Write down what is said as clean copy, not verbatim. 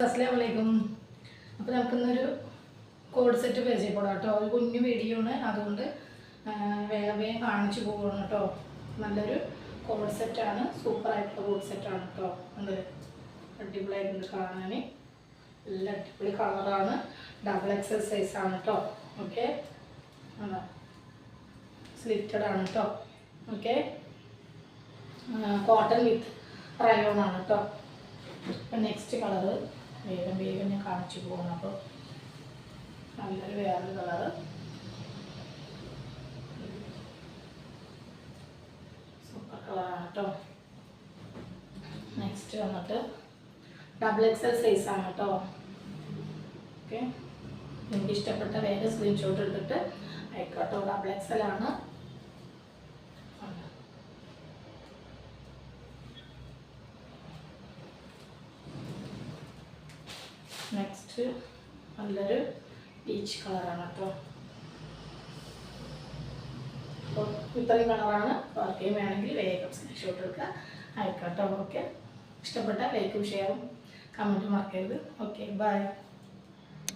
അസ്സലാമലൈക്കും. അപ്പോൾ നമുക്കിന്നൊരു കോഡ് സെറ്റ് പരിചയപ്പെടാം കേട്ടോ. ഒരു കുഞ്ഞു വീഡിയോ ആണ്, അതുകൊണ്ട് വേഗം കാണിച്ചു പോകണം കേട്ടോ. നല്ലൊരു കോഡ് സെറ്റാണ്, സൂപ്പറായിട്ടുള്ള കോഡ് സെറ്റാണ് കേട്ടോ. അത് അടിപൊളിയായിട്ടുണ്ട് കാണാൻ, നല്ല അടിപൊളി കളറാണ്, ഡബിൾ എക്സൽ സൈസാണ് കേട്ടോ. ഓക്കെ, സ്ലിറ്റഡ് ആണ് കേട്ടോ. ഓക്കെ, കോട്ടൺ വിത്ത് റയോൺ ആണ് കേട്ടോ. അപ്പം നെക്സ്റ്റ് കളറ് വേഗം ഞാൻ കാണിച്ചു പോകണം. അപ്പോൾ നല്ലൊരു വേറൊരു കളറ്, സൂപ്പർ കളറാണ് കേട്ടോ. നെക്സ്റ്റ് വന്നിട്ട് ഡബിൾ എക്സൽ സൈസാണ് കേട്ടോ. ഓക്കെ, എനിക്ക് ഇഷ്ടപ്പെട്ട വേഗം സ്ക്രീൻഷോട്ട് എടുത്തിട്ട് അയക്കാട്ടോ. ഡബിൾ എക്സൽ ആണ്. നെക്സ്റ്റ് നല്ലൊരു പീച്ച് കളറാണ് കേട്ടോ. അപ്പോൾ ഇത്രയും കളറാണ്. ആർക്കെയും വേണമെങ്കിൽ വേഗം സ്ക്രീൻഷോട്ട് എടുക്കുക, അയക്കാം കേട്ടോ. ഓക്കെ, ഇഷ്ടപ്പെട്ട ലൈക്കും ഷെയറും കമൻറ്റും മറക്കരുത്. Okay, by.